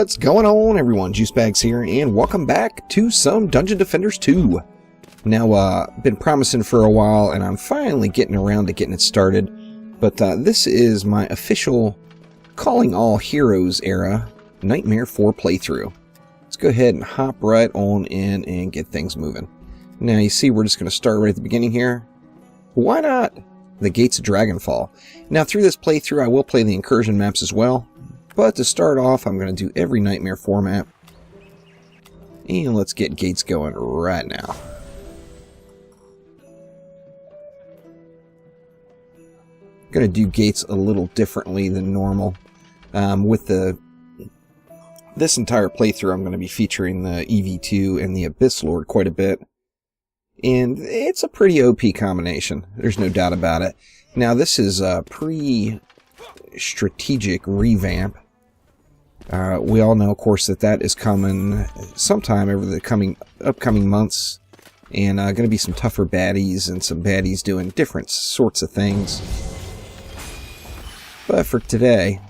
What's going on, everyone? Juicebags here, and welcome back to some Dungeon Defenders 2. Now, been promising for a while, and I'm finally getting around to getting it started. But this is my official Calling All Heroes era Nightmare 4 playthrough. Let's go ahead and hop right on in and get things moving. Now, you see, we're just going to start right at the beginning here. Why not? The Gates of Dragonfall. Now, through this playthrough, I will play the incursion maps as well. But to start off, I'm going to do every Nightmare 4 map. And let's get Gates going right now. I'm going to do Gates a little differently than normal. With this entire playthrough, I'm going to be featuring the EV2 and the Abyss Lord quite a bit. And it's a pretty OP combination. There's no doubt about it. Now, this is a pre-strategic revamp. We all know, of course, that is coming sometime over the upcoming months. And going to be some tougher baddies and some baddies doing different sorts of things. But for today,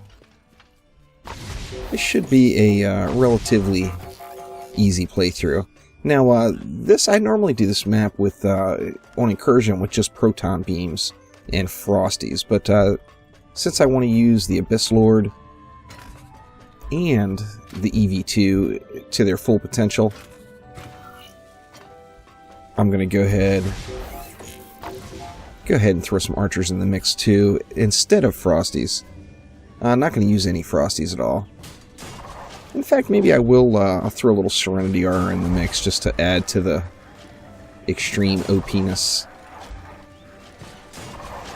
this should be a relatively easy playthrough. Now, I normally do this map with on incursion with just proton beams and frosties, but since I want to use the Abyss Lord and the EV2 to their full potential, I'm going to go ahead and throw some archers in the mix too, instead of frosties. I'm not going to use any frosties at all. In fact, maybe I will I'll throw a little Serenity Aura in the mix just to add to the extreme OP-ness.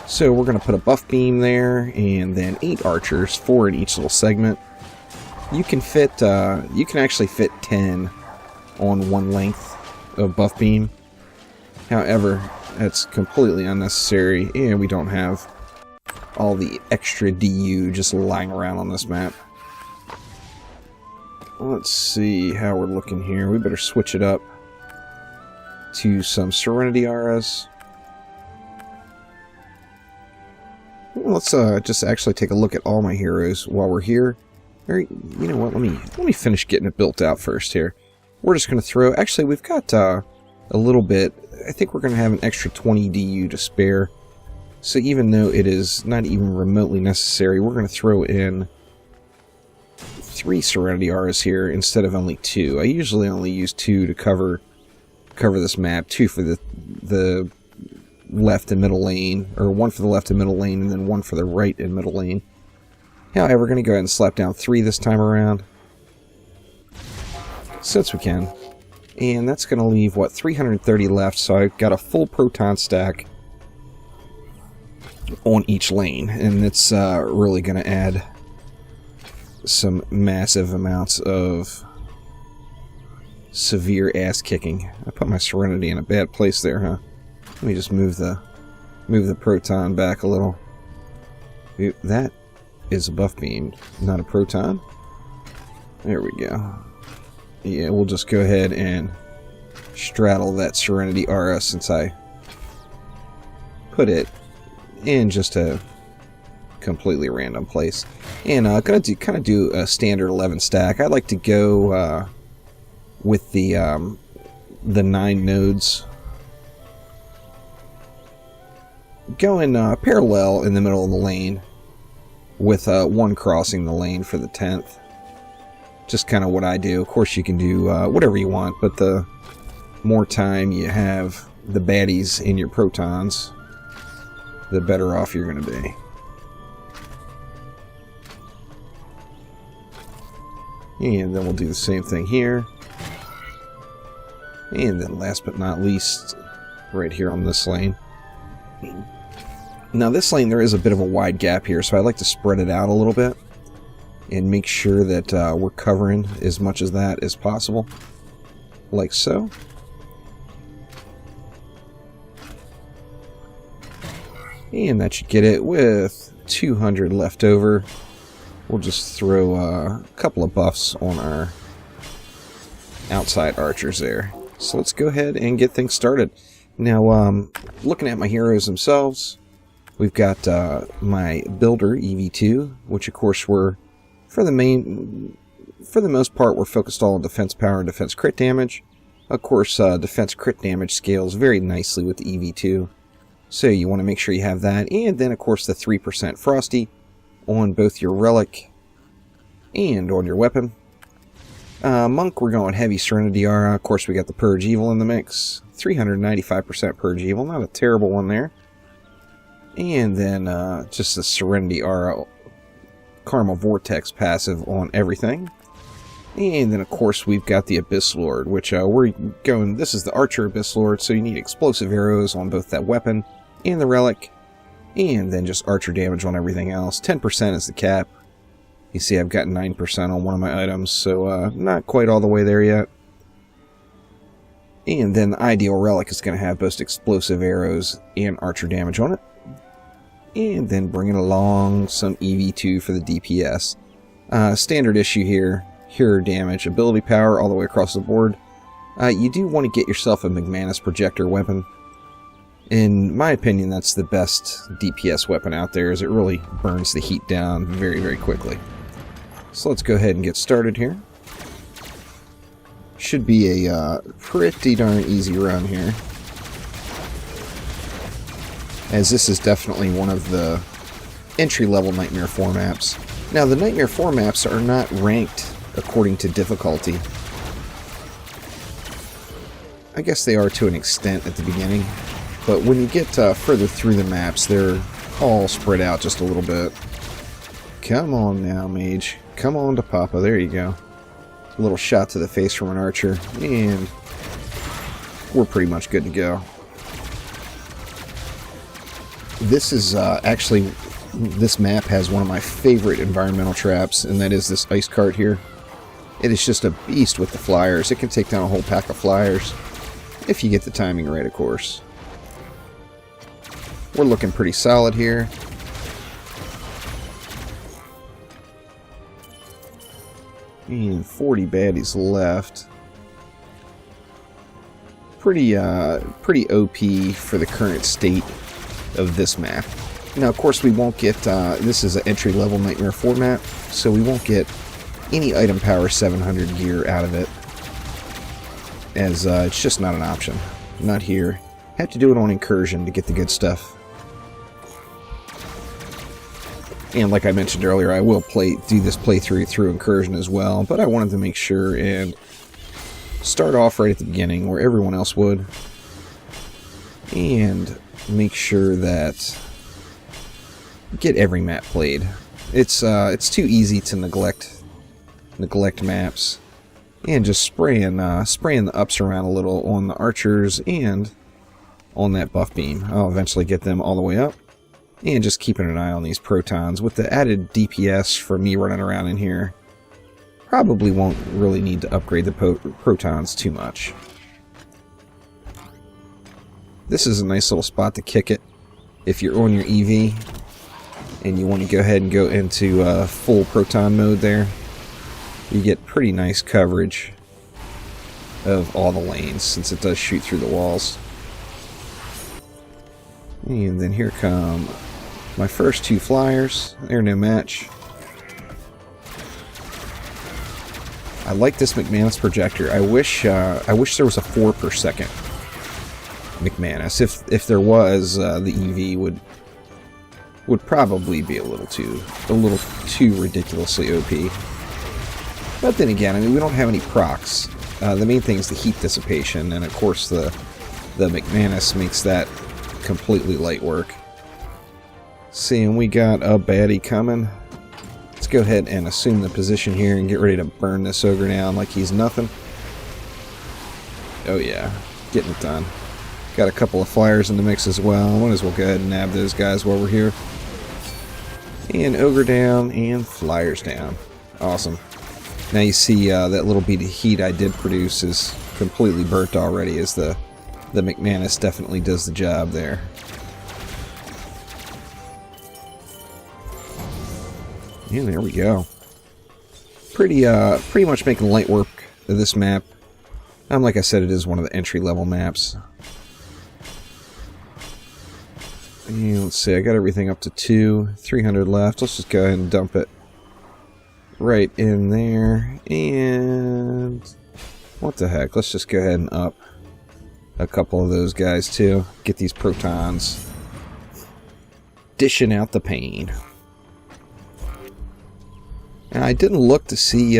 So we're going to put a buff beam there, and then 8 archers, 4 in each little segment. You can actually fit 10 on one length of buff beam. However, that's completely unnecessary, and we don't have all the extra DU just lying around on this map. Let's see how we're looking here. We better switch it up to some Serenity Auras. Let's just actually take a look at all my heroes while we're here. Or, you know what? Let me finish getting it built out first here. We're just going to throw. Actually, we've got a little bit. I think we're going to have an extra 20 DU to spare. So even though it is not even remotely necessary, we're going to throw in 3 Serenity Auras here instead of only 2. I usually only use 2 to cover this map. 2 for the left and middle lane, or 1 for the left and middle lane, and then 1 for the right and middle lane. However, we're going to go ahead and slap down 3 this time around, since we can. And that's going to leave, what, 330 left, so I've got a full proton stack on each lane, and it's really going to add some massive amounts of severe ass-kicking. I put my Serenity in a bad place there, huh? Let me just move the proton back a little. That is a buff beam, not a proton. There we go. Yeah, we'll just go ahead and straddle that Serenity Aura since I put it in just a completely random place. And I'm gonna kind of do a standard 11 stack. I like to go with the 9 nodes going parallel in the middle of the lane, with 1 crossing the lane for the 10th. Just kind of what I do. Of course, you can do whatever you want, but the more time you have the baddies in your protons, the better off you're going to be. And then we'll do the same thing here. And then last but not least, right here on this lane. Now this lane, there is a bit of a wide gap here, so I like to spread it out a little bit and make sure that we're covering as much of that as possible, like so. And that should get it. With 200 left over, we'll just throw a couple of buffs on our outside archers there. So let's go ahead and get things started. Now, looking at my heroes themselves, we've got my builder, EV2, which of course we're, for the for the most part, we're focused all on defense power and defense crit damage. Of course, defense crit damage scales very nicely with the EV2, so you want to make sure you have that. And then, of course, the 3% Frosty on both your relic and on your weapon. Monk, we're going heavy Serenity Aura. Of course, we got the Purge Evil in the mix. 395% Purge Evil, not a terrible one there. And then just the Serenity Aura Karma Vortex passive on everything. And then, of course, we've got the Abyss Lord, which we're going... This is the Archer Abyss Lord, so you need explosive arrows on both that weapon and the relic. And then just Archer damage on everything else. 10% is the cap. You see I've got 9% on one of my items, so not quite all the way there yet. And then the Ideal Relic is going to have both explosive arrows and Archer damage on it. And then bringing along some EV2 for the DPS. Standard issue here. Hero damage, ability power all the way across the board. You do want to get yourself a McManus projector weapon. In my opinion, that's the best DPS weapon out there, as it really burns the heat down very, very quickly. So let's go ahead and get started here. Should be a pretty darn easy run here, as this is definitely one of the entry-level Nightmare 4 maps. Now, the Nightmare 4 maps are not ranked according to difficulty. I guess they are to an extent at the beginning, but when you get further through the maps, they're all spread out just a little bit. Come on now, Mage. Come on to Papa. There you go. A little shot to the face from an archer, and we're pretty much good to go. This is actually... This map has one of my favorite environmental traps, and that is this ice cart here. It is just a beast with the flyers. It can take down a whole pack of flyers, if you get the timing right, of course. We're looking pretty solid here. And 40 baddies left. Pretty OP for the current state of this map. Now, of course, we won't get, this is an entry-level Nightmare 4 map, so we won't get any item power 700 gear out of it, as it's just not an option. Not here. Have to do it on Incursion to get the good stuff. And like I mentioned earlier, I will do this playthrough through Incursion as well, but I wanted to make sure and start off right at the beginning, where everyone else would, and make sure that get every map played. It's too easy to neglect maps, and just spraying the ups around a little on the archers and on that buff beam. I'll eventually get them all the way up, and just keeping an eye on these protons. With the added DPS for me running around in here, probably won't really need to upgrade the protons too much. This is a nice little spot to kick it if you're on your EV and you want to go ahead and go into full proton mode there. You get pretty nice coverage of all the lanes, since it does shoot through the walls. And then here come my first two flyers. They're no match. I like this McManus projector. I wish there was a 4 per second McManus. If there was, the EV would probably be a little too ridiculously OP. But then again, I mean, we don't have any procs. The main thing is the heat dissipation, and of course the McManus makes that completely light work. Seeing we got a baddie coming. Let's go ahead and assume the position here and get ready to burn this ogre down like he's nothing. Oh yeah, getting it done. Got a couple of flyers in the mix as well. Might as well go ahead and nab those guys while we're here. And ogre down and flyers down. Awesome. Now you see that little bit of heat I did produce is completely burnt already, as the McManus definitely does the job there. And there we go. Pretty much making light work of this map. Like I said, it is one of the entry-level maps. And let's see, I got everything up to 300 left. Let's just go ahead and dump it. right in there. And what the heck? Let's just go ahead and up a couple of those guys too. Get these protons dishing out the pain. And I didn't look to see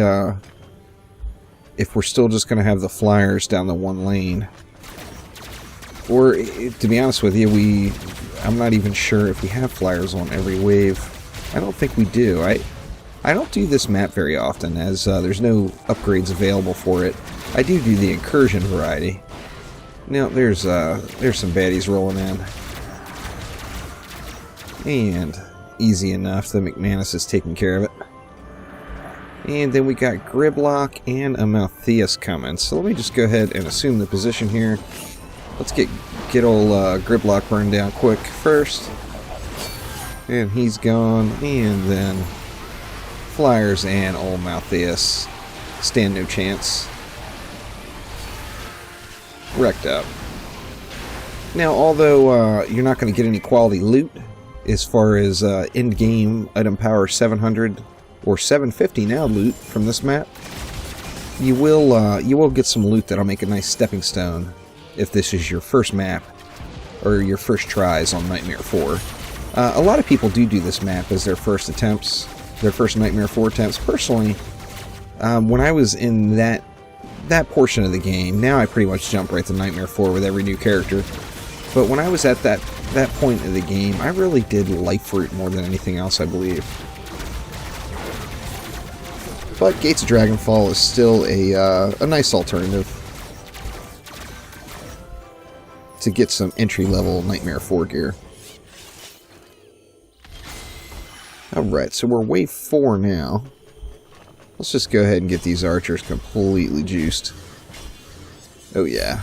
if we're still just going to have the flyers down the one lane. Or, to be honest with you, I'm not even sure if we have flyers on every wave. I don't think we do. I don't do this map very often, as there's no upgrades available for it. I do the incursion variety. Now, there's some baddies rolling in. And easy enough, the McManus is taking care of it. And then we got Griblock and a Maltheus coming. So let me just go ahead and assume the position here. Let's get old Griblock burned down quick first. And he's gone. And then Flyers and old Maltheus stand no chance. Wrecked up. Now, although you're not going to get any quality loot as far as in-game item power 700 or 750 now loot from this map, you will get some loot that'll make a nice stepping stone if this is your first map or your first tries on Nightmare 4. A lot of people do this map as their first attempts, their first Nightmare 4 attempts. Personally, when I was in that portion of the game, now I pretty much jump right to Nightmare 4 with every new character. But when I was at that point of the game, I really did Life Root more than anything else, I believe. But Gates of Dragonfall is still a nice alternative to get some entry-level Nightmare 4 gear. Alright, so we're wave 4 now. Let's just go ahead and get these archers completely juiced. Oh yeah.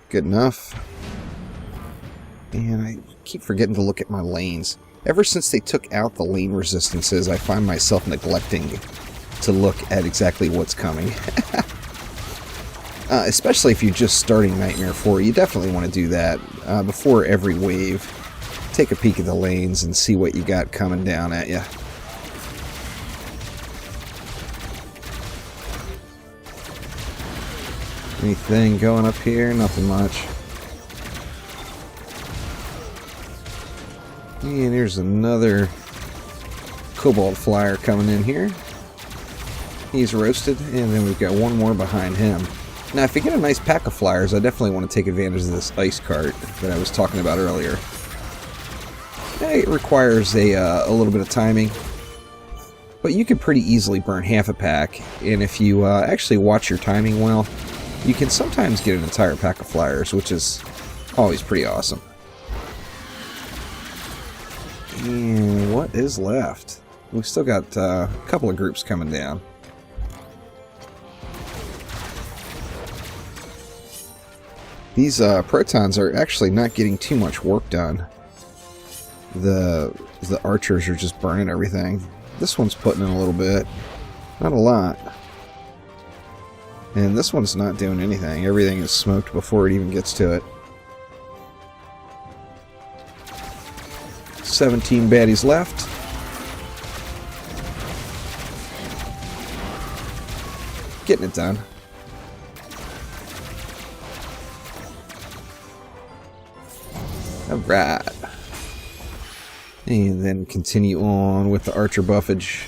Good enough. And I keep forgetting to look at my lanes. Ever since they took out the lane resistances, I find myself neglecting to look at exactly what's coming. Especially if you're just starting Nightmare 4, you definitely want to do that before every wave. Take a peek at the lanes and see what you got coming down at you. Anything going up here? Nothing much. And here's another Cobalt Flyer coming in here. He's roasted, and then we've got one more behind him. Now, if you get a nice pack of flyers, I definitely want to take advantage of this ice cart that I was talking about earlier. It requires a little bit of timing, but you can pretty easily burn half a pack, and if you actually watch your timing well, you can sometimes get an entire pack of flyers, which is always pretty awesome. And what is left? We've still got a couple of groups coming down. These protons are actually not getting too much work done. The archers are just burning everything. This one's putting in a little bit. Not a lot. And this one's not doing anything. Everything is smoked before it even gets to it. 17 baddies left. Getting it done. Alright. And then continue on with the archer buffage.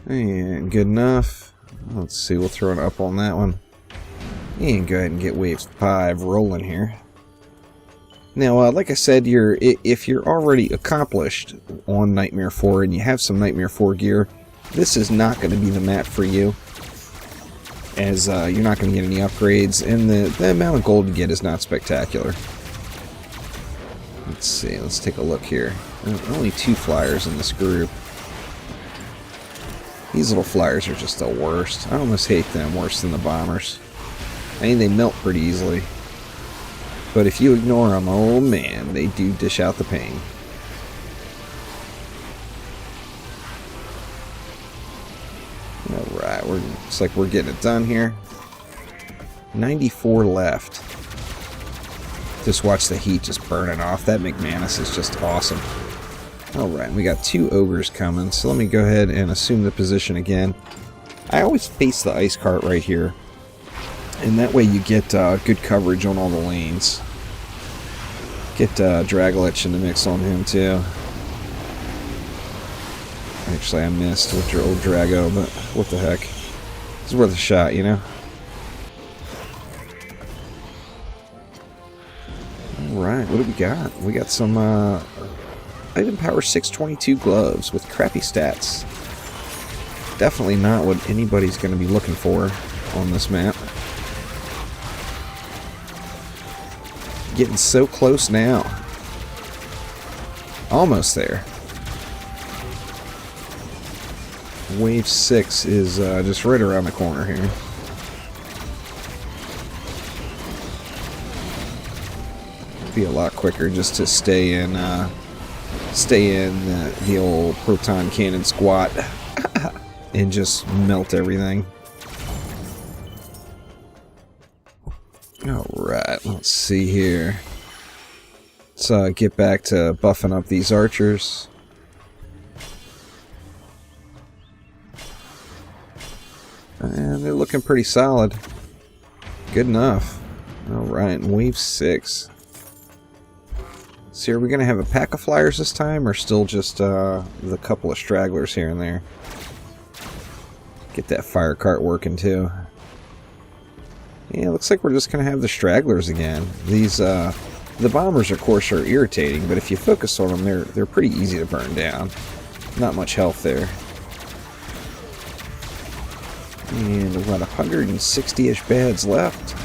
And good enough. Let's see, we'll throw an up on that one. And go ahead and get wave 5 rolling here. Now, like I said, if you're already accomplished on Nightmare 4 and you have some Nightmare 4 gear, this is not going to be the map for you, as you're not going to get any upgrades, and the amount of gold you get is not spectacular. Let's see, let's take a look here. Only 2 flyers in this group. These little flyers are just the worst. I almost hate them worse than the bombers. I mean, they melt pretty easily. But if you ignore them, oh man, they do dish out the pain. Alright, looks like we're getting it done here. 94 left. Just watch the heat just burning off. That McManus is just awesome. Alright, we got 2 ogres coming, so let me go ahead and assume the position again. I always face the ice cart right here, and that way you get good coverage on all the lanes. Get Dragolich in the mix on him too. Actually, I missed with your old Drago, but what the heck. It's worth a shot, you know? Alright, what do we got? We got some item power 622 gloves with crappy stats. Definitely not what anybody's going to be looking for on this map. Getting so close now. Almost there. Wave 6 is just right around the corner here. Be a lot quicker just to stay in the old proton cannon squat and just melt everything. Alright, let's see here. Let's get back to buffing up these archers. And they're looking pretty solid. Good enough. Alright, wave 6. So are we going to have a pack of flyers this time, or still just the couple of stragglers here and there? Get that fire cart working too. Yeah, looks like we're just going to have the stragglers again. These, the bombers, of course, are irritating, but if you focus on them, they're pretty easy to burn down. Not much health there. And about 160-ish bads left.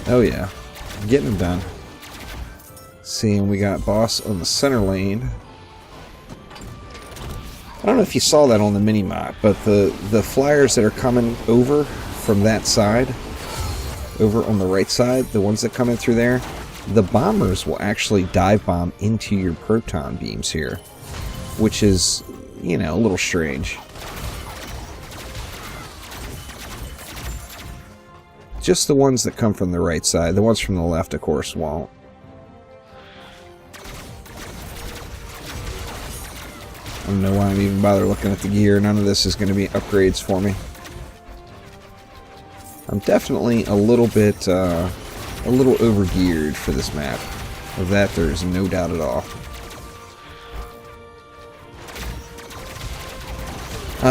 Oh yeah, getting them done. Seeing we got boss on the center lane. I don't know if you saw that on the mini-map, but the flyers that are coming over from that side, over on the right side, the ones that come in through there, the bombers will actually dive bomb into your proton beams here, which is, you know, a little strange. Just the ones that come from the right side. The ones from the left, of course, won't. I don't know why I'm even bother looking at the gear. None of this is going to be upgrades for me. I'm definitely a little over-geared for this map. Of that, there's no doubt at all.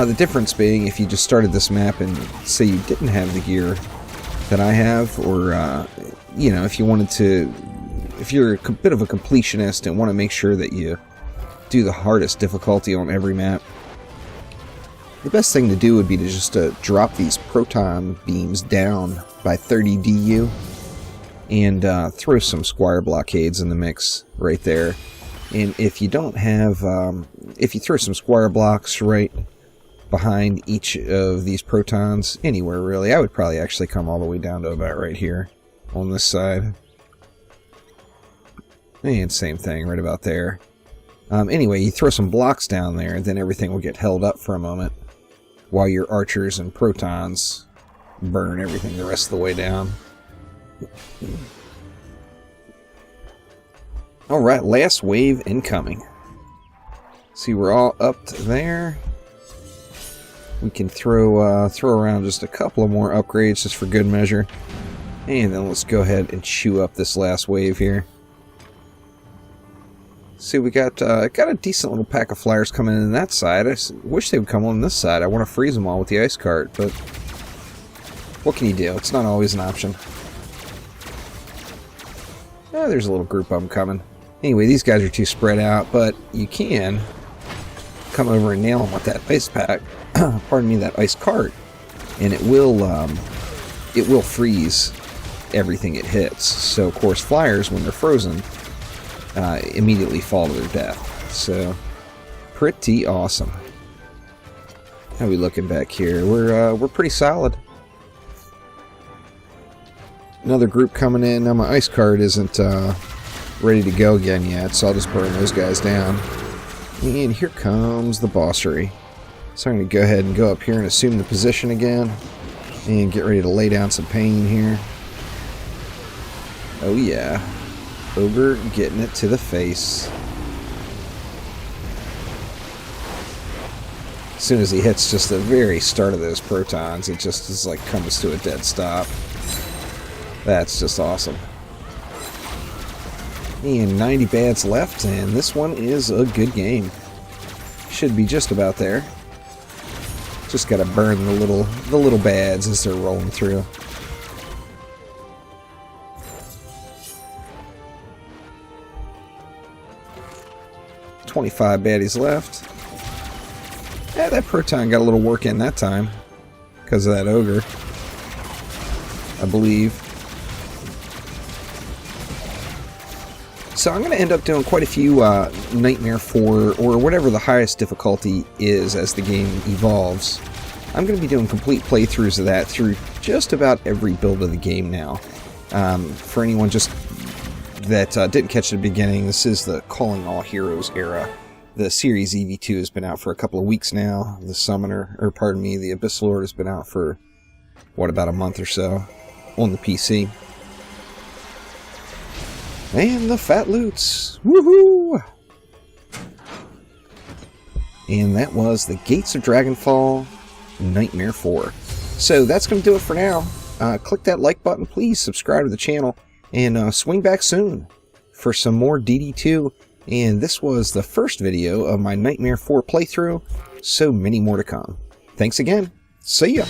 The difference being, if you just started this map and say you didn't have the gear that I have, or you know, if you wanted to, if you're a bit of a completionist and want to make sure that you do the hardest difficulty on every map, the best thing to do would be to just drop these proton beams down by 30 DU and throw some squire blockades in the mix right there. And if you don't have, if you throw some squire blocks right behind each of these protons, anywhere really, I would probably actually come all the way down to about right here on this side. And same thing right about there. Anyway, you throw some blocks down there, and then everything will get held up for a moment while your archers and protons burn everything the rest of the way down. Alright, last wave incoming. See, we're all up to there. We can throw around just a couple of more upgrades just for good measure. And then let's go ahead and chew up this last wave here. See, we got a decent little pack of flyers coming in that side. I wish they would come on this side. I want to freeze them all with the ice cart, but what can you do? It's not always an option. There's a little group of them coming. Anyway, these guys are too spread out, but you can come over and nail them with that ice pack. Pardon me, that ice cart, and it will freeze everything it hits. So, of course, flyers, when they're frozen, immediately fall to their death. So, pretty awesome. How are we looking back here? We're pretty solid. Another group coming in. Now my ice cart isn't ready to go again yet, so I'll just burn those guys down. And here comes the bossery. So I'm going to go ahead and go up here and assume the position again. And get ready to lay down some pain here. Oh yeah. Ogre getting it to the face. As soon as he hits just the very start of those protons, it just is like comes to a dead stop. That's just awesome. And 90 bads left, and this one is a good game. Should be just about there. Just gotta burn the little bads as they're rolling through. $25 baddies left. Yeah, that proton got a little work in that time because of that ogre, I believe. So I'm going to end up doing quite a few Nightmare 4 or whatever the highest difficulty is as the game evolves. I'm going to be doing complete playthroughs of that through just about every build of the game now. For anyone just that didn't catch the beginning, this is the Calling All Heroes era. The series EV2 has been out for a couple of weeks now. The Summoner, or pardon me, the Abyss Lord has been out for, what, about a month or so on the PC. And the Fat Loots! Woohoo! And that was the Gates of Dragonfall Nightmare 4. So that's going to do it for now. Click that like button, please. Subscribe to the channel. And swing back soon for some more DD2. And this was the first video of my Nightmare 4 playthrough. So many more to come. Thanks again. See ya!